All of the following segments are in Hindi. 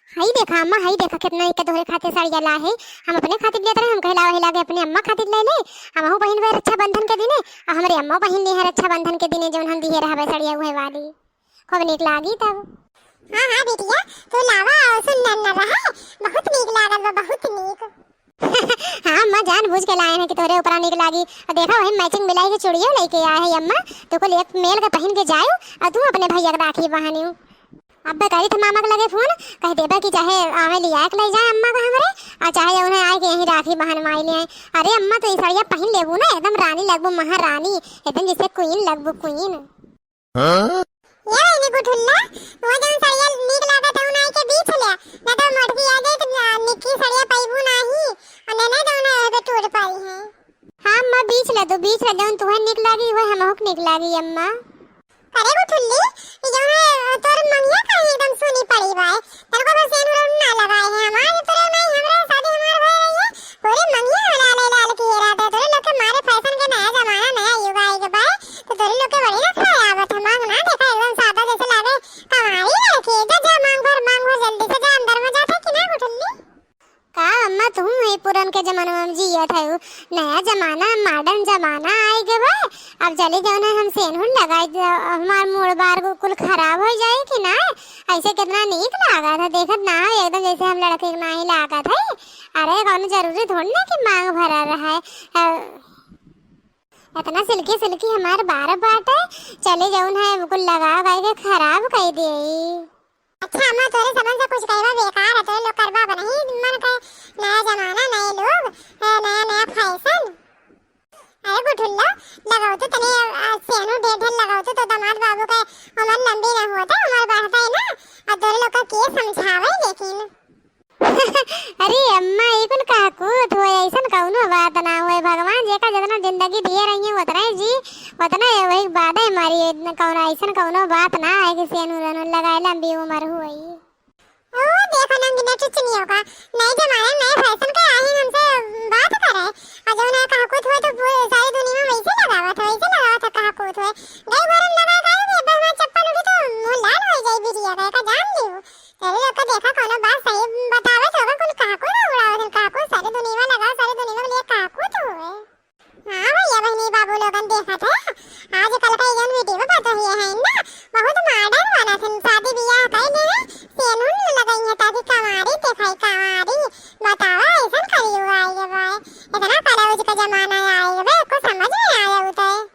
हाई देखा अम्मा, हाई देखा कितना इके तोहरे खातिर साड़िया ला है। हम अपने खातिर लेत रहे, हम कहला वही लागे अपने अम्मा खातिर ले ले। हमहु पहिन बे रक्षाबंधन के दिने और हमरे अम्मा पहिन ली है रक्षाबंधन के दिने जौन हम दिए रहबे साड़िया उहे वाली। खूब नीक लागी तब। हां हां बेटिया तो लावा और सुंदर न रहा, बहुत नीक लागल बा, बहुत नीक। हां अम्मा जान बुझ के लाए हैं कि तोरे ऊपर नीक लागी। और देखा वही मैचिंग मिलाई के चूड़ियों लेके आए है अम्मा, तो को एक मेल के पहन के जायो और तू अपने भैया के राखी बहानियो। अब्बे कही थे मामा के लगे फोन कह देबे कि चाहे आवे लिया के ले जाए अम्मा का हमरे, और चाहे उन्हें आए के यही राखी बहन माई ले आए। अरे अम्मा तो इस साड़िया पहन लेबू ना, एकदम रानी लगबू, महारानी एकदम जैसे क्वीन लगबू, क्वीन। ये नहीं गुठुल्ला वो जौन साड़िया नीक लागत है उनाई के बीच ले ना, तो मोटकी आ जाए तो निक्की साड़िया पाइबू नाही और ना जौन है टूट पाई है। हां अम्मा बीच ले, तो बीच ले जौन तुहे नीक लागी वो हमहु नीक लागी अम्मा। अरे गुठुल्ली ये जौन है तोर मंगिया का एकदम सोनी पड़ी बा, तनको बस सेनुर ना लगाए है हमारे तोरे नहीं, हमरा शादी हमार भई रही है पूरे मंगिया लाल लाल की रात है। तोरे लोग के मारे फैशन के नया जमाना नया युग आई के बा, तो तोरे लोग के बड़ी ना खाया आवत है। मांग ना देखा एकदम सादा जैसे लागे कमाई लड़की जा जा मांग भर जल्दी से जा अंदर में जाता कि ना गुठुल्ली। का अम्मा तुम है पुरान के जमाना में जियत है, नया जमाना मॉडर्न जमाना आई के बा। अब चले जाओ ना हम सेनुर लगाई हमार मूड बार कुल खराब हो जाए कि ना। ऐसे कितना नीक लागा था, देखत ना एकदम जैसे हम लड़के ना ही लागा था। अरे कौन जरूरी थोड़ी ना कि मांग भरा रहा है, इतना सिल्की सिल्की हमार बार बाट है। चले जाओ ना कुल लगा के खराब कर दे। अच्छा अम्मा तोरे सबन से कुछ कहवा बेकार है, तोरे लोग करवा नहीं मन का नया जमाना नए लोग नया नया फैशन। अरे गुठुल्ला लगाओ तो तने सेनु डेढ़ लगाओ तो दामाद बाबू का उम्र लंबी ना होता, उम्र बढ़ता है ना, और तोरे लोग का के समझावे लेकिन। अरे अम्मा एकन काकू तो ऐसन कौनो बात ना होए, भगवान जेका जितना जिंदगी दिए रही है उतना ही जी, उतना वही बात है हमारी। कौनो ऐसन कौनो बात ना है कि सेनुर लगाए लंबी उम्र हुई। ओ देखो ना गिना चुचनी होगा नए जमाने नए फैशन का आई हमसे बात करे, और जो ना कहा कुछ हुए तो सारी दुनिया में वैसे लगावा था कहा कुछ हुए गई बार लगा कर दे बस चप्पल उठी तो मुंह लाल हो जाए बिटिया का जान लियो। तेरे लोग का देखा कोनो बात सही बतावे तो कुल कहा को ना उड़ावे कहा को सारी दुनिया में लगा, सारी दुनिया में लिए कहा को तो हुए। हां भैया बहनी बाबू लोगन देखा था आज कल का जन वीडियो पता ही है ना, बहुत मॉडर्न वाला था शादी ब्याह पहले है सेनुन लगाई है ताकि कमारी ते खाई कमारी बतावा ऐसा करियो आई है भाई, इतना कलौज का जमाना आई है भाई को समझ में आया होता है।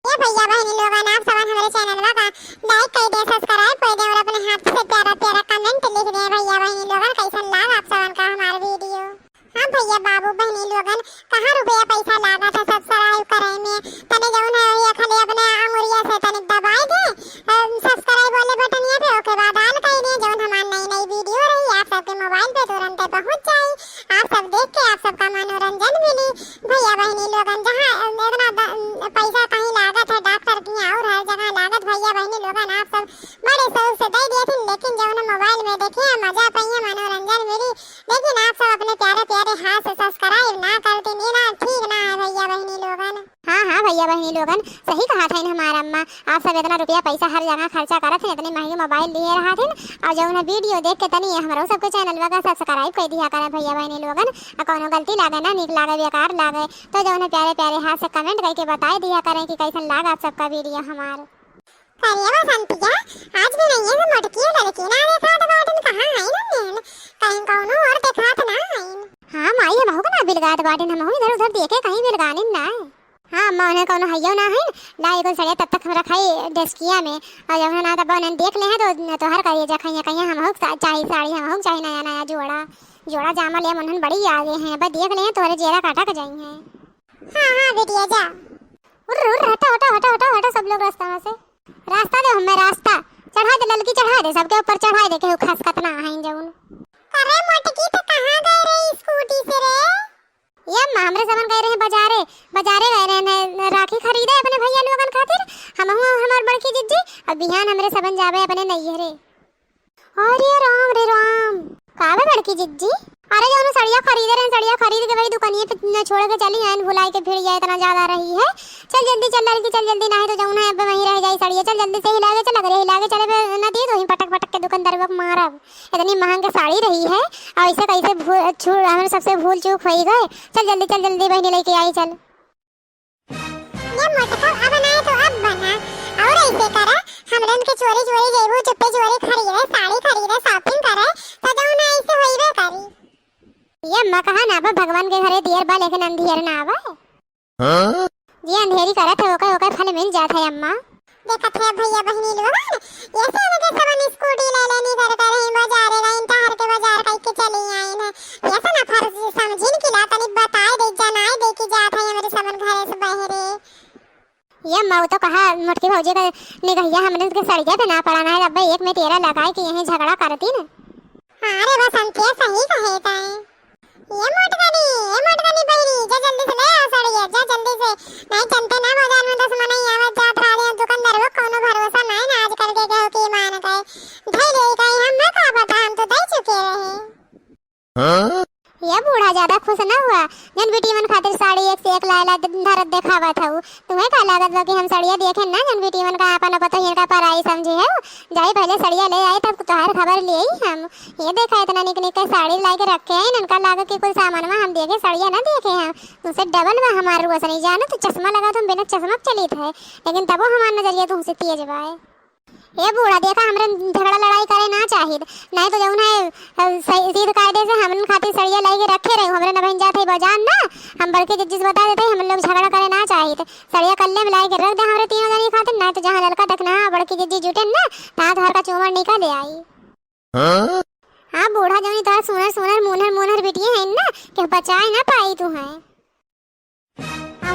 ये भैया बहनी लोगन आप सब हमारे चैनल का लाइक कर दे, सब्सक्राइब कर दे और अपने हाथ से प्यारा प्यारा कमेंट लिख दे। भैया बहनी लोगन कैसा लगा आप सबन का हमारा वीडियो। हां भैया बाबू बहनी लोगन कहां रुपया पैसा लगा था सब्सक्राइब करे में, तने जौन है ये खाली अपने अंगुरिया से तने दबाई दे सब्सक्राइब वाले बटन ये पे, ओके बाद ऑल कर दे, जौन हमारी नई नई वीडियो रही आप सबके मोबाइल पे तुरंत पहुंच जाए, आप सब देख के आप सबका मनोरंजन मिली। भैया बहनी लोगन जहां इतना पैसा कहीं लागत है डॉक्टर की और हर जगह लागत, भैया बहनी लोगन आप सब बड़े शौक से दे दिए थे, लेकिन जौन मोबाइल में देखे मजा पाइए मनोरंजन मिली, लेकिन आप सब अपने प्यारे प्यारे हाथ से सब्सक्राइब ना करते नहीं ना, ठीक ना है भैया बहनी लोगन। हाँ भैया बहनी लोगन सही कहा था हमारा अम्मा, आप सब इतना रुपया पैसा हर जगह खर्चा करत थे, इतने महंगे मोबाइल लिए रहा थे और जौन वीडियो देख के तनी हमारो सबके चैनल का सब्सक्राइब कर दिया करे भैया बहनी लोगन। और कोनो गलती लागे ना नीक लागे बेकार लागे तो जौन प्यारे प्यारे हाथ से कमेंट करके बताए दिया करें कि कैसा लगा आप सबका वीडियो हमार। करिए बसंतिया आज भी नहीं है मोटकी लड़की ना देखा तो बाटन कहां है ना कहीं कोनो और दिखात ना है। हां माई हम हो ना बिलगात बाटन हम इधर उधर देखे कहीं बिलगाने ना है। हां अम्मा उन्हें कोनो हइयो ना है ला एगो सड़िया तब तक हम रखाई डेस्किया में, और जब ना तब उन्हें देख ले हैं तो हर करिए जा कहीं हम हो चाही साड़ी हम हो चाही नया नया जोड़ा जामा ले मन बड़ी आगे हैं, बस देख ले तोरे जेरा काटा के जाई हैं। हां बेटिया जा उर हटा सब लोग रास्ता में से रास्ता दे हमें रास्ता चढ़ा दे, ललकी चढ़ा दे सबके ऊपर चढ़ा दे के खास कतना है जौन। अरे मोटकी तो कहां गए रे स्कूटी से रे? ये हमरे समन गए रहे बाजारे गए रहे राखी खरीदे अपने भैया लोगन खातिर, हमहु हमार बड़की जिज्जी और बिहान हमरे सबन जावे अपने नैहरे। अरे राम रे राम कावे बड़की जिज्जी अरे जो सड़िया खरीदे रहे, सड़िया खरीद के वही दुकानिए पे न छोड़ के चली आए, भुलाई के फिर जाए, इतना ज्यादा रही है। चल जल्दी चल लड़की, चल जल्दी, नहीं तो जाऊँ है अब वहीं रह जाई सड़िया। चल जल्दी से हिला के चल, अगर हिला के चले पे ना दिए तो ही पटक पटक के दुकानदार को मारब। इतनी महंग साड़ी रही है और ऐसे कैसे हमें सबसे भूल चूक हो गए। चल जल्दी बहनी लेके आई चल। ये मोटका अब बनाए तो अब बना और ऐसे करा हमरन के चोरी चोरी जेबू चुप्पे चोरी खरीदे साड़ी खरीदे शॉपिंग करे तो जौन ऐसे होइबे करी। ये अम्मा कहा ना बा भगवान के घरे देर बा लेकिन अंधेर ना आवा। ये अंधेरी करत है ओके फल मिल जात है अम्मा। देखत है भैया बहनी लोग ऐसे लगे सबन स्कूटी ले लेनी करते रही बाजार रे इंतहार के बाजार कई के चली आई ना ऐसा ना फर्ज समझिन कि ला तनी बताए दे जनाए दे कि जात है मेरे सबन घरे से बहरे। ये अम्मा तो कहा मोटकी भौजी का निगहिया हमने के सड़िया पे ना पड़ाना है अब एक में तेरा लगाए कि यहीं झगड़ा करती ना। हां रे बस अंतिया सही कहे ता ये मोटकनी बहनी जा जल्दी से ले आ सड़िया जा जल्दी से नहीं चलते ना बाजार में 10 मना ही आवत जात रहे दुकानदार को कोनो भरोसा नहीं ना आज करके कहो कि मान गए धई ले गए हम ना का पता हम तो दई चुके रहे। ये बूढ़ा ज्यादा खुश ना हुआ जन बेटी मन खातिर साड़ी एक से एक लाला धरत दिखावा था। तुम्हें का लागत बा कि हम सड़िया देखे ना जन बेटी मन का अपन पता ही का पराई समझे है जाई पहले सड़िया ले आई तब तोहार खबर ले हम ये देखा इतना निक निक साड़ी ला के रखे हैं इनका लागत कि कोई सामान में हम देखे सड़िया ना देखे हैं तुमसे डबल में हमारे रुआ नहीं जाना तो चश्मा लगा तुम बिना चश्मा चली थे लेकिन तब हमारा नजरिया तुमसे तेज बाए। ये बूढ़ा देखा हमरे झगड़ा लड़ाई करे ना चाहिए नहीं तो जौन है सीध कायदे से हमन खातिर सड़िया लाई के रखे रहे हमरे न बन जाते बाजार ना हम बड़के जज्जिस बता देते हम लोग झगड़ा करे ना चाहिए सड़िया कल्ले में लाई के रख दे हमरे तीनों जनी खातिर ना तो जहां लड़का देखना बड़की जज्जी जुटे ना ता घर का चूमर निकाल ले आई। हां बूढ़ा जौनी तोर सुनर मुनर बिटिया है ना कि बचाए ना पाई तू है।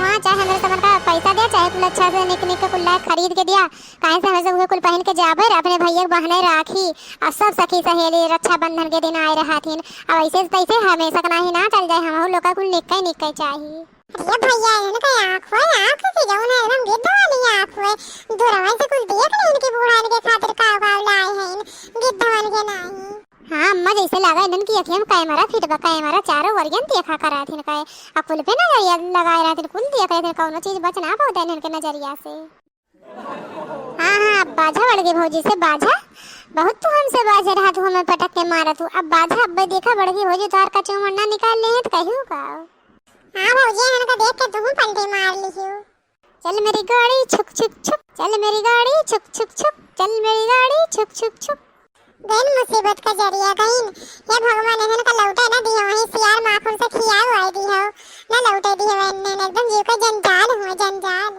वहाँ चाहे हमारे समर का पैसा दिया चाहे कुल अच्छा से निक निक कुल खरीद के दिया काहे से हमें सब कुल पहन के जाबे अपने भैया बहने राखी और सब सखी सहेली रक्षाबंधन के दिन आए रहथिन अब ऐसे तैसे हमेशा कना ही ना चल जाए हम लोग का कुल निक्के चाहिए। अरे भैया इनका आँख है आँख की जौन है एकदम गिद्ध वाली आँख है दूरवा से कुल देख ले इनके बूढ़ा के खातिर का लाए हैं गिद्ध वाले के नहीं। हाँ अम्मा जैसे लगा इनन की अखियां कैमरा फिट बा कैमरा चारों वरियन देखा करा थिन काय अकुल पे नजरिया लगाए रहथिन कुल देख रहे थे कोनो चीज बच ना पाता इनन के नजरिया से। हाँ बाजा बढ़ गई भौजी से बाजा बहुत तू हमसे बाजे रहा तू हमें पटक के मारा तू अब बाजा अब देखा बढ़ गई भौजी तार का चूमना निकाल ले तो कहूं का। हां भौजी इनका देख के तुम पलटी मार लियो। चल मेरी गाड़ी छुक छुक छुक चल मेरी गाड़ी छुक छुक छुक चल मेरी गाड़ी छुक छुक छुक। दिन मुसीबत का जरिया गईन ये भगवान ने का लौटे ना दियो वही सियार माखन से खिया हुआ दी हो ना लौटे दी हो ने एकदम जीव का जंजाल हो जंजाल।